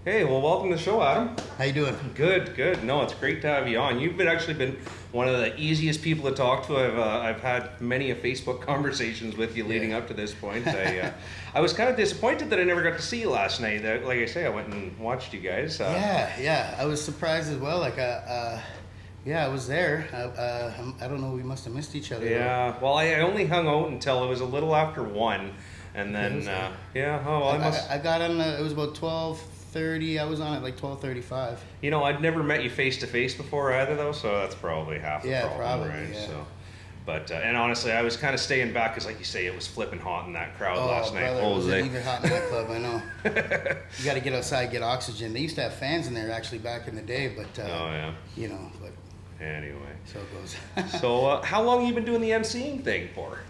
Hey, well, welcome to the show, Adam. How you doing? Good, good. No, it's great to have you on. You've actually been one of the easiest people to talk to. I've had many a Facebook conversations with you leading up to this point. I was kind of disappointed that I never got to see you last night. Like I say, I went and watched you guys. Yeah. I was surprised as well. I was there. I don't know. We must have missed each other. Yeah. Well, I only hung out until it was a little after 1, and then I got on. It was about 12:30. I was on at like 12:35. You know, I'd never met you face to face before either, though, so that's probably half the problem, probably, right? yeah. So, but and honestly, I was kind of staying back because, like you say, it was flipping hot in that crowd last night. It was even hot in that club. I know. You got to get outside, get oxygen. They used to have fans in there actually back in the day, but But anyway, so it goes. So, how long have you been doing the MCing thing for?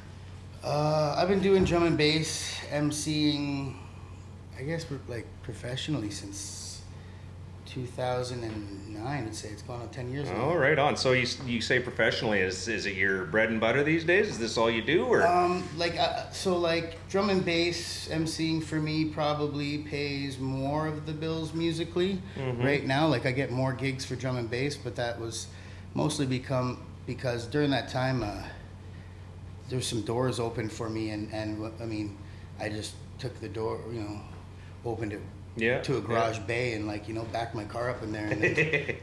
I've been doing drum and bass, MCing, I guess like professionally since 2009. I'd say it's gone on 10 years now. Oh, right on. So you say professionally, is it your bread and butter these days? Is this all you do, or? Like drum and bass MCing for me probably pays more of the bills musically right now. Like I get more gigs for drum and bass, but that was mostly because during that time there's some doors open for me, and I mean I just took the door, opened it to a garage bay and backed my car up in there and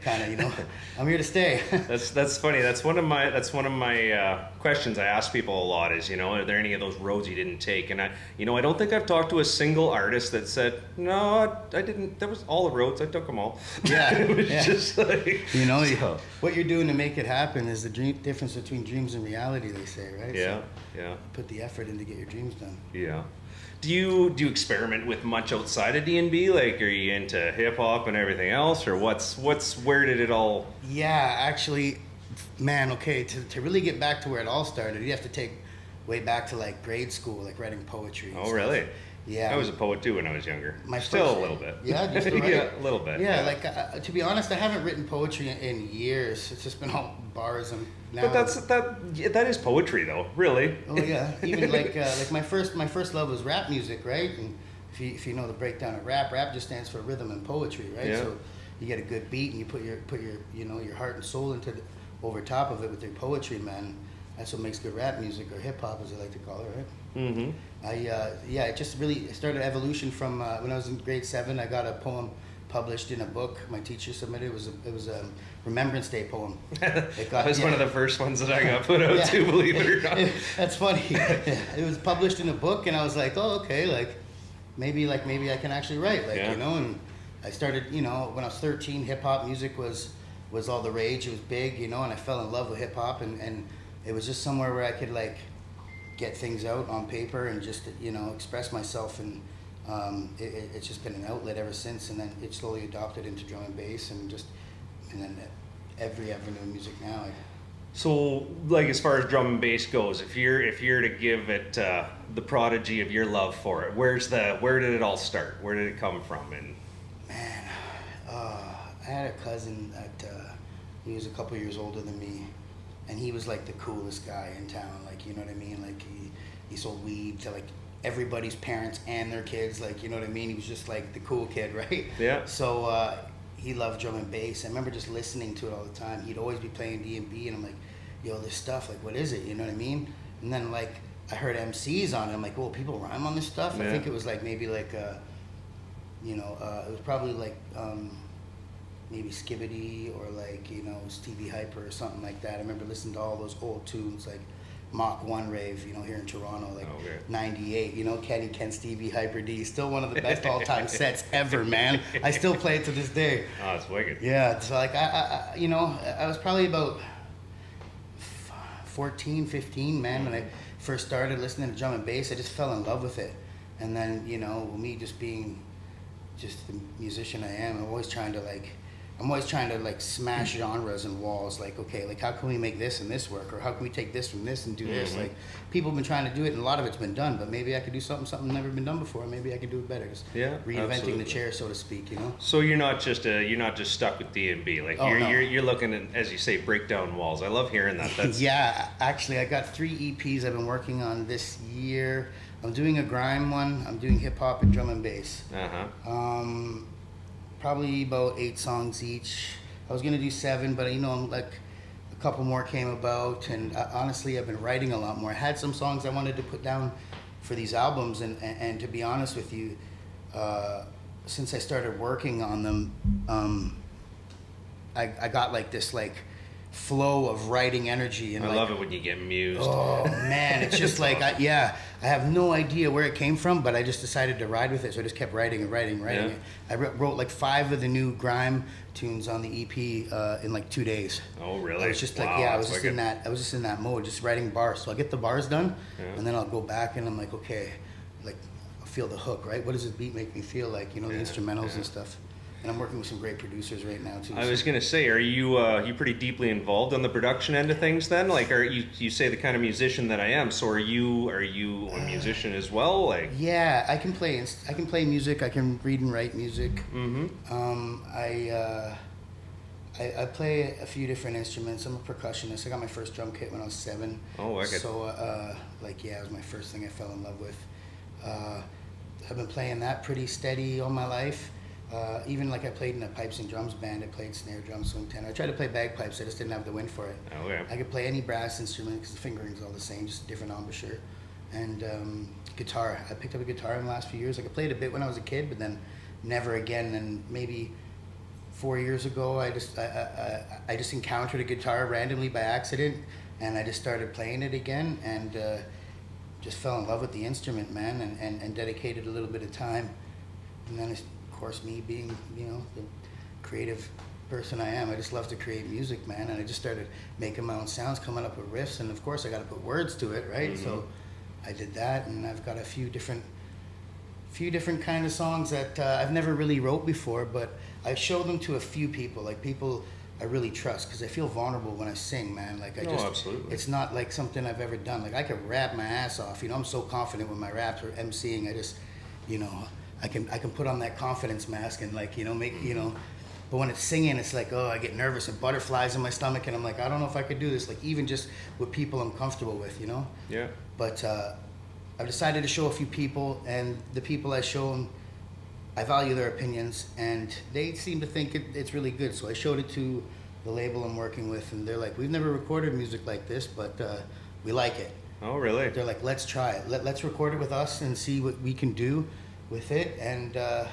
kind of I'm here to stay. That's funny. That's one of my questions I ask people a lot is, are there any of those roads you didn't take? And I don't think I've talked to a single artist that said, no, I didn't. That was all the roads. I took them all. Yeah. It was just like, what you're doing to make it happen is the difference between dreams and reality, they say, right? Yeah. So Yeah. Put the effort in to get your dreams done. Yeah. Do you experiment with much outside of D&B? Like, are you into hip hop and everything else, or where did it all? Yeah, actually, man. Okay, to really get back to where it all started, you have to take way back to like grade school, like writing poetry. And stuff. Really? Yeah. I was a poet too when I was younger. A little bit. Yeah, just right? Yeah, a little bit. Yeah, to be honest, I haven't written poetry in years. It's just been all bars and. Now, but that is poetry though, really. Oh yeah, even like my first love was rap music, right? And if you know the breakdown of rap just stands for rhythm and poetry, right? Yeah. So you get a good beat and you put your your heart and soul over top of it with your poetry, man. That's what makes good rap music, or hip hop as I like to call it, right? Mm-hmm. It just really started evolution from when I was in grade 7. I got a poem published in a book my teacher submitted. It was a Remembrance Day poem. That was one of the first ones that I got put out too, believe it or not. That's funny. It was published in a book, and I was like, oh, okay, maybe I can actually write, and I started, when I was 13, hip hop music was all the rage. It was big, and I fell in love with hip hop, and it was just somewhere where I could get things out on paper and just express myself, and it's just been an outlet ever since. And then it slowly adopted into drum and bass, and then every avenue of music now. So, like, as far as drum and bass goes, if you're to give it the prodigy of your love for it, where did it all start? Where did it come from? And man, I had a cousin that he was a couple years older than me, and he was like the coolest guy in town. Like, you know what I mean? Like he sold weed to like everybody's parents and their kids. Like, you know what I mean? He was just like the cool kid, right? Yeah. So he loved drum and bass. I remember just listening to it all the time. He'd always be playing D&B, and I'm like, yo, this stuff, like, what is it? You know what I mean? And then like I heard MCs on it. I'm like, well, people rhyme on this stuff. Yeah. I think it was like maybe like it was probably like maybe Skibbity or like Stevie Hyper or something like that. I remember listening to all those old tunes like Mach 1 rave, here in Toronto, like 98, Ken Stevie Hyper D, still one of the best all-time sets ever, man. I still play it to this day. Oh, it's wicked. Yeah, so like I was probably about 14, 15, man, when I first started listening to drum and bass. I just fell in love with it. And then, me just being just the musician I am, I'm always trying to smash genres and walls. Like, okay, like how can we make this and this work, or how can we take this from this and do this? Like, people have been trying to do it, and a lot of it's been done, but maybe I could do something never been done before. Maybe I could do it better. Just reinventing the chair, so to speak. So you're not just stuck with D&B. Like you're looking at, as you say, break down walls. I love hearing that. That's yeah. Actually, I got 3 EPs I've been working on this year. I'm doing a grime one. I'm doing hip hop and drum and bass. probably about 8 songs each. I was gonna do 7, but like a couple more came about, and honestly, I've been writing a lot more. I had some songs I wanted to put down for these albums, and to be honest with you, since I started working on them, I got like this like flow of writing energy, and I love it when you get mused. Oh man, it's just like I have no idea where it came from, but I just decided to ride with it, so I just kept writing and writing. Yeah. I wrote like 5 of the new grime tunes on the EP in like 2 days. Oh really? I was just like, wow, I was just in that mode, just writing bars. So I'll get the bars done, and then I'll go back and I'm like, okay, like I'll feel the hook, right? What does this beat make me feel like? The instrumentals and stuff. And I'm working with some great producers right now too. I was gonna say, are you pretty deeply involved on the production end of things then? Like, are you say the kind of musician that I am? So are you a musician as well? Like, yeah, I can play music. I can read and write music. Mm-hmm. I play a few different instruments. I'm a percussionist. I got my first drum kit when I was 7. Oh, okay. So it was my first thing I fell in love with. I've been playing that pretty steady all my life. Even like I played in a pipes and drums band. I played snare, drum, swing tenor. I tried to play bagpipes. I just didn't have the wind for it. Okay. I could play any brass instrument because the fingering's all the same, just a different embouchure. And guitar. I picked up a guitar in the last few years. Like I played a bit when I was a kid, but then never again. And maybe 4 years ago, I just encountered a guitar randomly by accident, and I just started playing it again, and just fell in love with the instrument, man, and dedicated a little bit of time. And then, of course, me being, the creative person I am, I just love to create music, man, and I just started making my own sounds, coming up with riffs, and of course I got to put words to it, right? Mm-hmm. So I did that, and I've got a few different kind of songs that I've never really wrote before, but I show them to a few people, like people I really trust, because I feel vulnerable when I sing, man. Like absolutely. It's not like something I've ever done. Like I could rap my ass off, I'm so confident with my raps or MCing. I just, I can put on that confidence mask and like, make, but when it's singing, it's like, oh, I get nervous and butterflies in my stomach, and I'm like, I don't know if I could do this, like even just with people I'm comfortable with, Yeah. But I've decided to show a few people, and the people I show them, I value their opinions, and they seem to think it's really good. So I showed it to the label I'm working with, and they're like, we've never recorded music like this, but we like it. Oh, really? They're like, let's try it. Let's record it with us and see what we can do with it. And I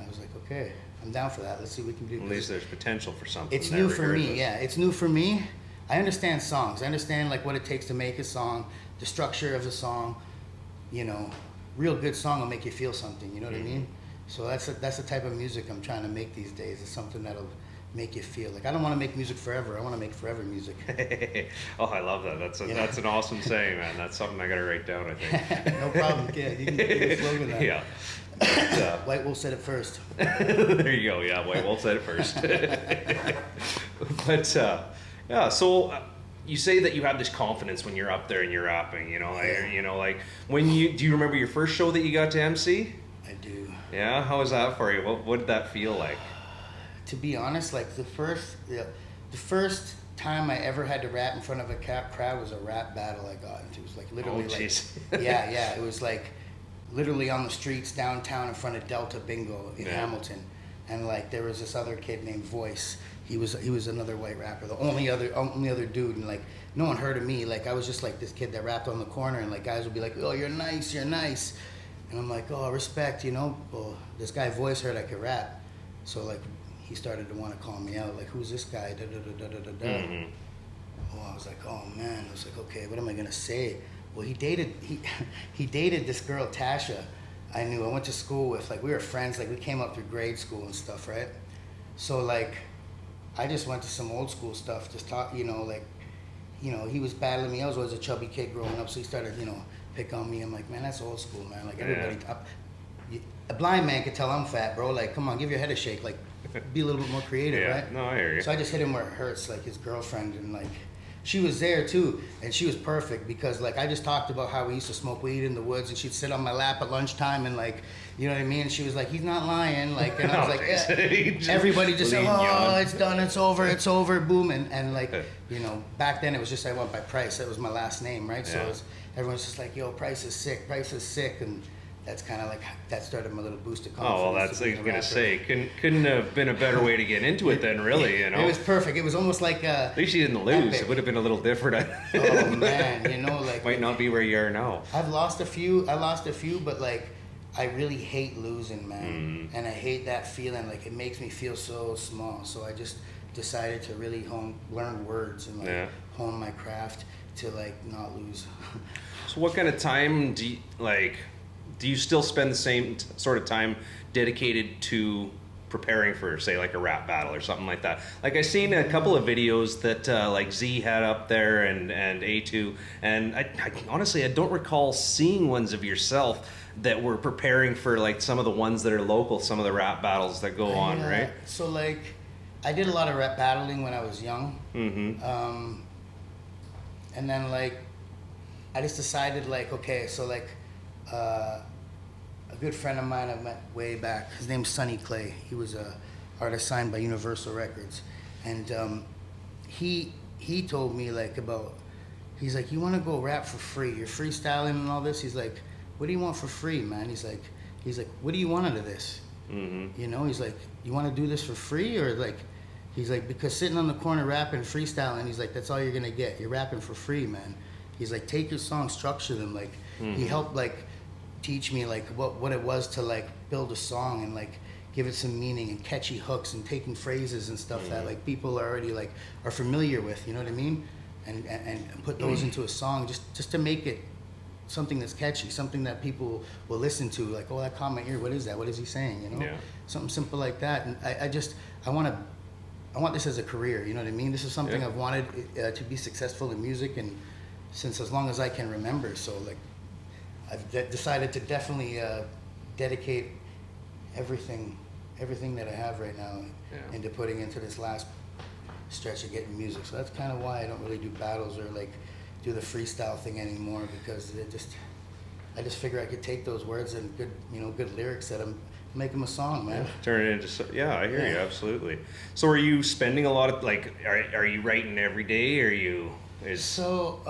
was like, okay, I'm down for that. Let's see what we can do. At least there's potential for something. It's new for me. Yeah, it's new for me. I understand songs. I understand like what it takes to make a song, the structure of the song. Real good song will make you feel something. You know what I mean? So that's the type of music I'm trying to make these days. It's something that'll make you feel like I don't want to make music forever. I want to make forever music. Oh, I love that. That's an awesome saying, man. That's something I gotta write down, I think. No problem. Yeah, you can get a slogan that. Yeah. Whitewolf said it first. There you go. Yeah, Whitewolf said it first. But yeah, so. You say that you have this confidence when you're up there and you're rapping, like when do you remember your first show that you got to MC? I do. Yeah, how was that for you? What did that feel like? To be honest, like the first time I ever had to rap in front of a crowd was a rap battle I got into. It was like literally yeah, it was like literally on the streets downtown in front of Delta Bingo in Hamilton, and like there was this other kid named Voice. He was another white rapper, the only other dude, and like no one heard of me. Like I was just like this kid that rapped on the corner, and like guys would be like, "Oh, you're nice," and I'm like, "Oh, respect," Well, this guy Voice heard I could rap, so like he started to want to call me out, like, "Who's this guy?" Da da da da da da. Mm-hmm. Oh, I was like, "Oh man," I was like, "Okay, what am I gonna say?" Well, he dated this girl Tasha. I knew. I went to school with, like, we were friends. Like we came up through grade school and stuff, right? So like. I just went to some old school stuff, just talk, he was battling me. I was always a chubby kid growing up, so he started, pick on me. I'm like, man, that's old school, man. Like everybody, a blind man could tell I'm fat, bro. Like, come on, give your head a shake. Like, be a little bit more creative, right? No, I hear you. So I just hit him where it hurts, like his girlfriend, and like, she was there too, and she was perfect because like I just talked about how we used to smoke weed in the woods, and she'd sit on my lap at lunchtime, and like, you know what I mean? And she was like, he's not lying, like, and I was like, yeah. Everybody just said, oh, it's done, it's over, boom, and like, back then it was just I went by Price, that was my last name, right? So everyone's just like, yo, Price is sick, and that's kind of like, that started my little boost of Oh, well, confidence. that's, I was going to say, couldn't have been a better way to get into it then, really, you know? It was perfect. It was almost like At least you didn't lose. epic. It would have been a little different. Oh, man, you know, like... Might not be where you are now. I lost a few, but, like, I really hate losing, man. And I hate that feeling. Like, it makes me feel so small. So I just decided to really learn words and, like, hone my craft to, like, not lose. So what kind of time do you still spend the same sort of time dedicated to preparing for, say, like a rap battle or something like that? Like, I seen a couple of videos that like Z had up there and A2, and I honestly, I don't recall seeing ones of yourself that were preparing for like some of the ones that are local, some of the rap battles that go on, right? So, like, I did a lot of rap battling when I was young. And then, like, I just decided, like, okay, so, like, a good friend of mine I met way back, his name's Sonny Clay. He was a artist signed by Universal Records. And he told me, like, he's like, you want to go rap for free? You're freestyling and all this? He's like, what do you want for free, man? He's like, what do you want out of this? You know, he's like, you want to do this for free? Or, like, he's like, because sitting on the corner rapping, freestyling, he's like, that's all you're going to get. You're rapping for free, man. He's like, take your songs, structure them. Like, he helped, like, teach me, like, what it was to, like, build a song and, like, give it some meaning and catchy hooks and taking phrases and stuff that, like, people are already, like, are familiar with, you know what I mean? And put those into a song just to make it something that's catchy, something that people will listen to, like, oh, that caught my ear, what is that? What is he saying, you know? Something simple like that. And I want this as a career, you know what I mean? This is something I've wanted to be successful in music, and since as long as I can remember. So, like, I've decided to definitely dedicate everything that I have right now into putting into this last stretch of getting music. So that's kind of why I don't really do battles or, like, do the freestyle thing anymore, because I just figure I could take those words and good lyrics that I'm make them a song, man. Turn it into I hear you, absolutely. So are you spending a lot of, like, are you writing every day, or So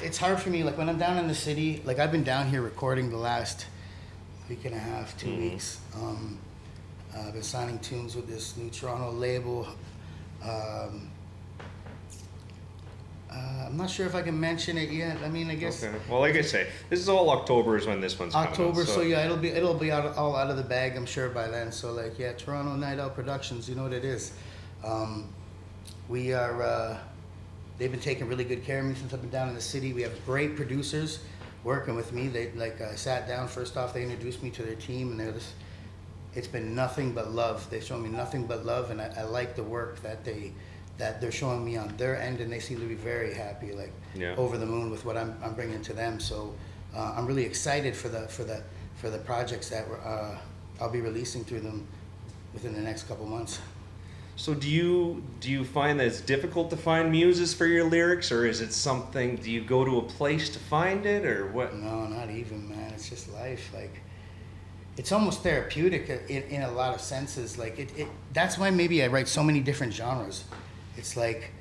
it's hard for me, like, when I'm down in the city, like, I've been down here recording the last week and a half, 2 weeks. I've been signing tunes with this new Toronto label. I'm not sure if I can mention it yet. I mean, I guess. Okay. Well, like I say, this is all October is when this one's coming October, out, so yeah, it'll be all out of the bag, I'm sure, by then. So, like, yeah, Toronto Night Out Productions, you know what it is. We are. They've been taking really good care of me since I've been down in the city. We have great producers working with me. They, like, I sat down. First off, they introduced me to their team, and it's been nothing but love. They've shown me nothing but love, and I like the work that they're showing me on their end, and they seem to be very happy, like, over the moon with what I'm bringing to them. So I'm really excited for the projects that I'll be releasing through them within the next couple months. So do you find that it's difficult to find muses for your lyrics, or is it something, do you go to a place to find it, or what? No, not even, man. It's just life. Like, it's almost therapeutic in a lot of senses. Like, that's why maybe I write so many different genres. It's like,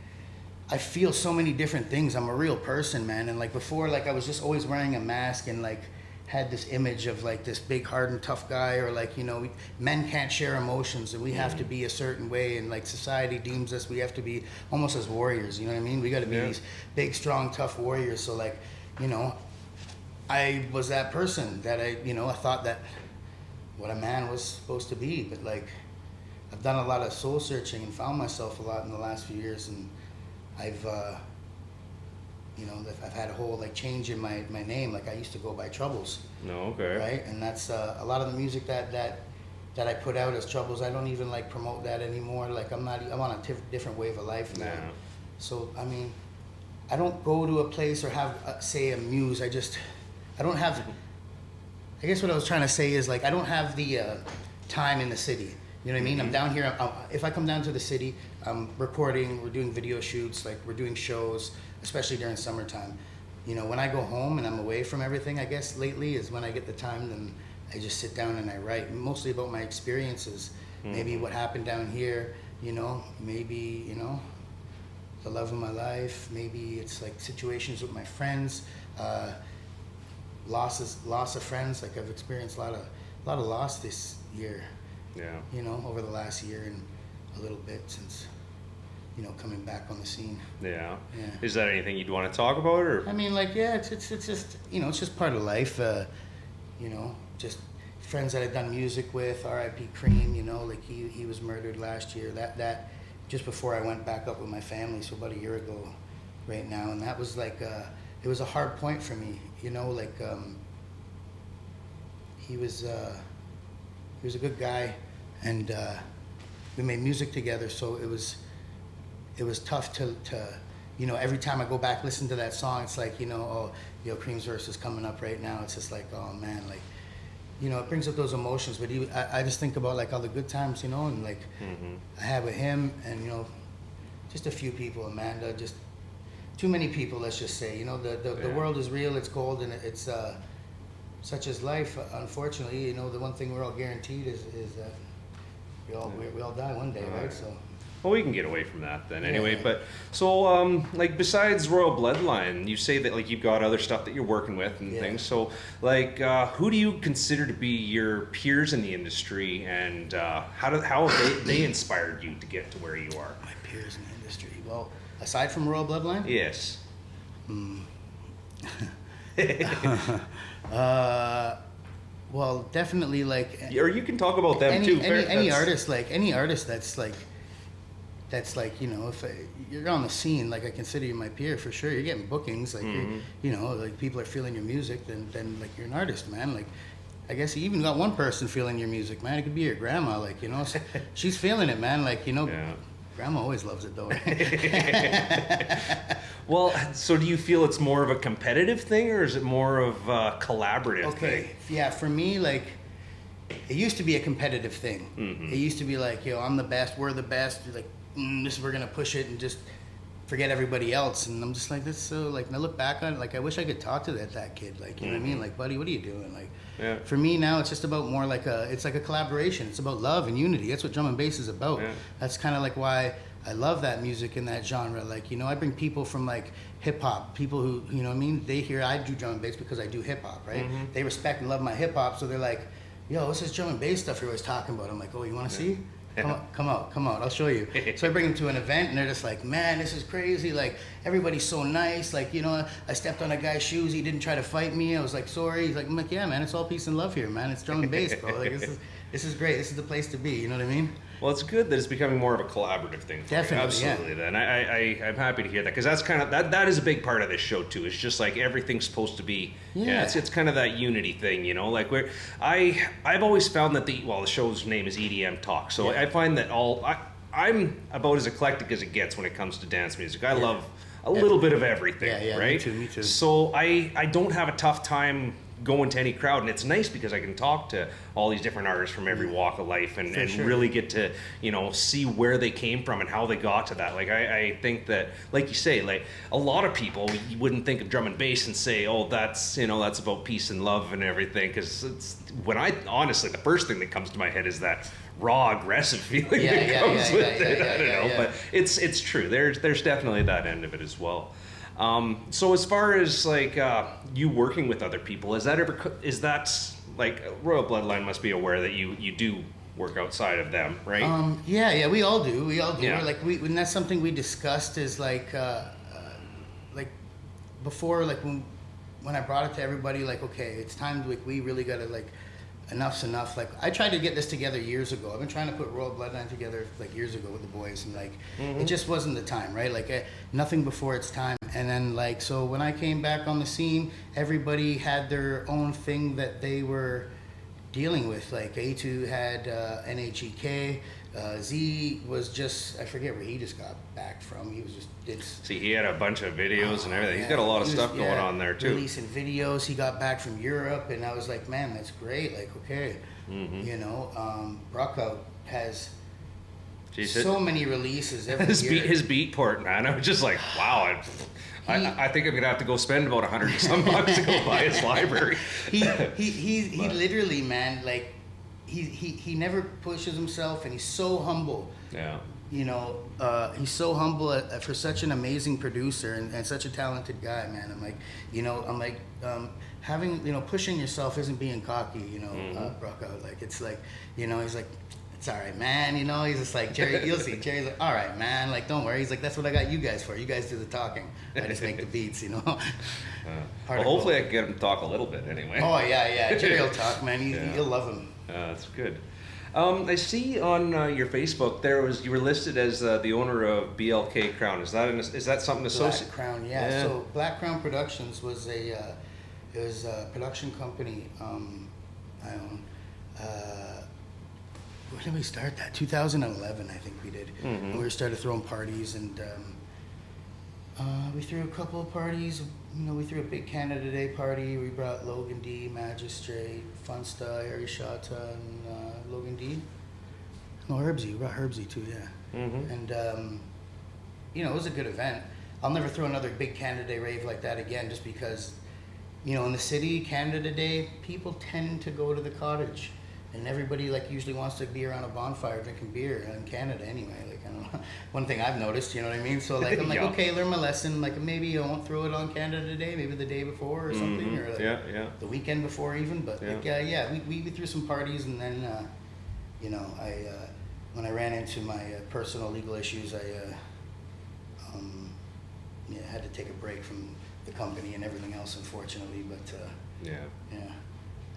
I feel so many different things. I'm a real person, man. And, like, before, like, I was just always wearing a mask and, like, had this image of, like, this big, hard and tough guy, or, like, you know, men can't share emotions, and we have to be a certain way, and, like, society deems us, we have to be almost as warriors, you know what I mean? We got to be these big, strong, tough warriors. So, like, you know, I was that person that I thought that what a man was supposed to be. But, like, I've done a lot of soul searching and found myself a lot in the last few years, and I've had a whole, like, change in my name. Like, I used to go by Troubles. No, okay. Right, and that's a lot of the music that I put out as Troubles. I don't even, like, promote that anymore. Like, I'm on a different wave of life now. Yeah. So, I mean, I don't go to a place or have say a muse. I don't have. I guess what I was trying to say is, like, I don't have the time in the city. You know what I mean? I'm down here. If I come down to the city, I'm recording. We're doing video shoots. Like, we're doing shows, especially during summertime. You know, when I go home and I'm away from everything, I guess lately is when I get the time. Then I just sit down and I write, mostly about my experiences. Maybe what happened down here. You know, maybe, you know, the love of my life. Maybe it's, like, situations with my friends. loss of friends. Like I've experienced a lot of loss this year. Yeah. You know, over the last year and a little bit since, you know, coming back on the scene. Yeah. Yeah. Is that anything you'd want to talk about, or? I mean, like, yeah, it's just, you know, it's just part of life. You know, just friends that I've done music with. R.I.P. Cream. You know, like he was murdered last year. That just before I went back up with my family, so about a year ago, right now, and that was like it was a hard point for me. You know, like he was a good guy, and we made music together. So it was tough to you know, every time I go back listen to that song, it's like, you know, oh, you know, Cream's verse is coming up right now. It's just like, oh man, like, you know, it brings up those emotions. But I just think about like all the good times, you know, and like I had with him, and you know, just a few people, Amanda, just too many people. Let's just say, you know, the world is real. It's cold, and it's such as life. Unfortunately, you know, the one thing we're all guaranteed is that we all die one day, right? So. Well, we can get away from that then anyway. Yeah. But so, like, besides Royal Bloodline, you say that like you've got other stuff that you're working with and things. So, like, who do you consider to be your peers in the industry, and how have they inspired you to get to where you are? My peers in the industry. Well, aside from Royal Bloodline. Yes. Well, definitely like. Or you can talk about them too. Any artist that's like, you know, if you're on the scene, like I consider you my peer for sure. You're getting bookings, like you know, like people are feeling your music, then like you're an artist, man. Like I guess you even got one person feeling your music, man. It could be your grandma, like, you know, so she's feeling it, man. Like, you know, grandma always loves it though. Well, so do you feel it's more of a competitive thing, or is it more of a collaborative thing? Yeah, for me, like, it used to be a competitive thing. It used to be like, yo, I'm the best, we're the best, like, we're gonna push it and just forget everybody else. And I'm just like, that's so, like, and I look back on it, like, I wish I could talk to that kid, like, you know what I mean? Like, buddy, what are you doing? Like, for me now, it's just about more like it's like a collaboration. It's about love and unity. That's what drum and bass is about. That's kind of like why I love that music in that genre. Like, you know, I bring people from like hip hop, people who, you know what I mean? They hear I do drum and bass because I do hip hop, right? They respect and love my hip hop, so they're like, yo, what's this drum and bass stuff you're always talking about? I'm like, oh, you want to see? Come out, I'll show you. So I bring them to an event, and they're just like, man, this is crazy. Like, everybody's so nice. Like, you know, I stepped on a guy's shoes. He didn't try to fight me. I was like, sorry. He's like, I'm like, yeah, man, it's all peace and love here, man. It's drum and bass, bro. Like, this is great. This is the place to be. You know what I mean? Well, it's good that it's becoming more of a collaborative thing. Definitely, absolutely. Then I'm happy to hear that, because that's kind of that is a big part of this show too. It's just like everything's supposed to be. It's kind of that unity thing, you know. Like I've always found that the show's name is EDM Talk, so I find that I'm about as eclectic as it gets when it comes to dance music. I love a little bit of everything. Right? Me too. So I don't have a tough time going to any crowd, and it's nice because I can talk to all these different artists from every walk of life and really get to, you know, see where they came from and how they got to that. Like I think that, like you say, like a lot of people, you wouldn't think of drum and bass and say, oh, that's, you know, that's about peace and love and everything, because it's honestly, the first thing that comes to my head is that raw aggressive feeling that comes with it. I don't know, but it's true. There's definitely that end of it as well. So as far as like you working with other people, is that like Royal Bloodline must be aware that you do work outside of them, right? We all do. Yeah. Like and that's something we discussed is like before, like when I brought it to everybody, like, okay, it's time to, like, we really gotta, like, enough's enough. Like, I tried to get this together years ago. I've been trying to put Royal Bloodline together like years ago with the boys, and like it just wasn't the time, right? Like nothing before its time. And then like, so when I came back on the scene, everybody had their own thing that they were dealing with. Like A2 had NHEK, Z was just, I forget where he just got back from. He was just See, he had a bunch of videos and everything. He's got a lot of stuff going on there too. Releasing videos. He got back from Europe, and I was like, man, that's great. Like, okay, you know, Brockout has so many releases every year. His beatport, man. I was just like, wow. I think I'm gonna have to go spend about $100 some bucks to go buy his library. He literally, man, like he never pushes himself, and he's so humble. Yeah. he's so humble for such an amazing producer and such a talented guy, man. I'm like, having, pushing yourself isn't being cocky, Brocco. Like, it's like, he's like, it's all right, man. He's just like, Jerry, you'll see. Jerry's like, all right, man. Like, don't worry. He's like, that's what I got you guys for. You guys do the talking. I just make the beats, Well, hopefully I can get him to talk a little bit anyway. Oh, yeah. Jerry will talk, man. You'll love him. That's good. I see on your Facebook you were listed as the owner of BLK Crown. Is that something associated? Black Crown, yeah. So Black Crown Productions was a production company I own. When did we start that? 2011, I think we did. Mm-hmm. And we started throwing parties, and we threw a couple of parties. We threw a big Canada Day party. We brought Logan D, Magistrate, Funsta, Harry Shata, and Logan D. No, Herbsy. We brought Herbsy too, yeah. Mm-hmm. And, it was a good event. I'll never throw another big Canada Day rave like that again, just because, in the city, Canada Day, people tend to go to the cottage. And everybody usually wants to be around a bonfire drinking beer in Canada anyway. I don't know. One thing I've noticed, you know what I mean? So I'm like, okay, learn my lesson. Maybe I won't throw it on Canada Day, maybe the day before or something, or the weekend before even. But we threw some parties, and then when I ran into my personal legal issues, I had to take a break from the company and everything else, unfortunately. But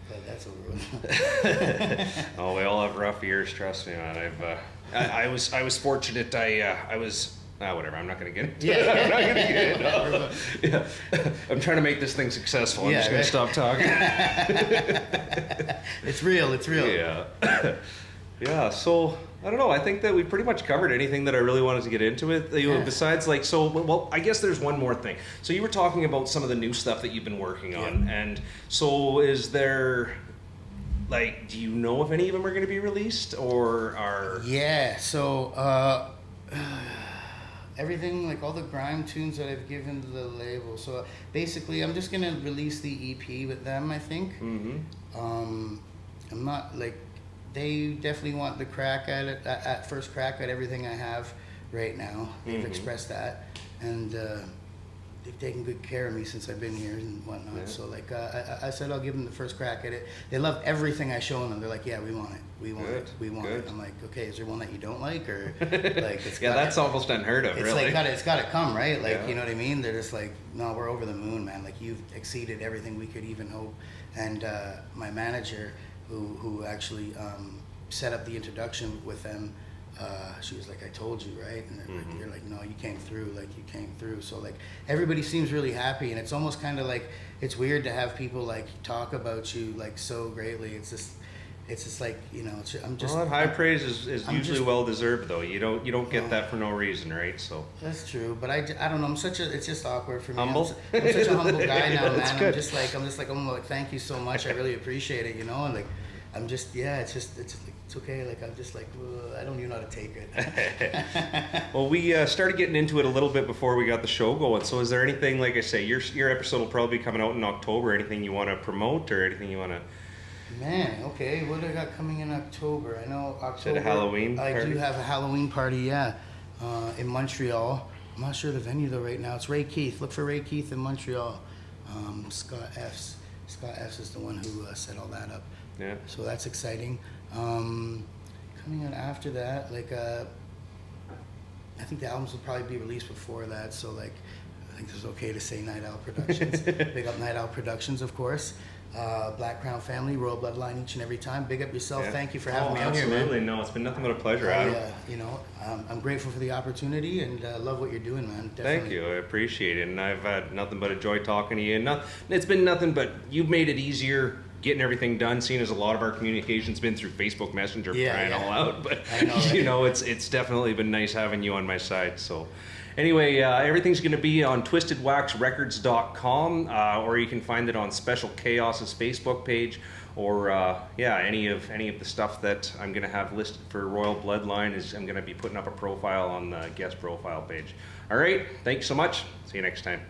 but that's over with. Oh, we all have rough years, trust me, man. I was fortunate. I was whatever. I'm not going to get into it. I'm not going to get into it. I'm trying to make this thing successful. I'm just going to stop talking. It's real. Yeah. Yeah. So I don't know. I think that we pretty much covered anything that I really wanted to get into it. Besides, I guess there's one more thing. So you were talking about some of the new stuff that you've been working on, and so is there, do you know if any of them are going to be released or are? Yeah. So everything, all the grime tunes that I've given to the label. So basically, I'm just going to release the EP with them, I think. Mm-hmm. I'm not they definitely want the crack at it, at first crack at everything I have right now. They've expressed that, and they've taken good care of me since I've been here and whatnot. Yeah. So I said I'll give them the first crack at it. They love everything I show them. They're like, yeah, we want it. We want it. I'm like, okay, is there one that you don't like, or it's that's almost unheard of. It's really. It's got to come, right? You know what I mean? They're just like, no, we're over the moon, man. You've exceeded everything we could even hope. And my manager, who actually set up the introduction with them, she was like, I told you, right? And they're like, no, you came through. You came through. So everybody seems really happy, and it's almost kind of it's weird to have people talk about you so greatly. It's just I'm just. Well, high praise is usually well deserved, though. You don't get that for no reason, right? So that's true, but I don't know. It's just awkward for me. Humble. I'm such a humble guy now, man. Good. I'm just like, thank you so much. I really appreciate it, and I'm just, it's okay. I'm just I don't even know how to take it. Well, we started getting into it a little bit before we got the show going. So is there anything, like I say, your episode will probably be coming out in October. Anything you want to promote or anything you want to? Man, okay. What do I got coming in October? I know October. Is it a Halloween party? I do have a Halloween party, yeah, in Montreal. I'm not sure the venue though right now. It's Ray Keith. Look for Ray Keith in Montreal. Scott F's is the one who set all that up. Yeah. So that's exciting. Coming out after that, I think the albums will probably be released before that. So I think it's okay to say Night Owl Productions. Big up Night Owl Productions, of course. Black Crown family, Royal Bloodline each and every time. Big up yourself. Yeah. Thank you for having me out here, man. Absolutely. No, it's been nothing but a pleasure, Adam. I'm grateful for the opportunity and love what you're doing, man. Definitely. Thank you. I appreciate it. And I've had nothing but a joy talking to you. And it's been nothing but you've made it easier getting everything done, seeing as a lot of our communication's been through Facebook Messenger, crying all out. But, I know, right? It's definitely been nice having you on my side. So anyway, everything's going to be on twistedwaxrecords.com, or you can find it on Special Chaos's Facebook page, or any of the stuff that I'm going to have listed for Royal Bloodline I'm going to be putting up a profile on the guest profile page. All right, thanks so much. See you next time.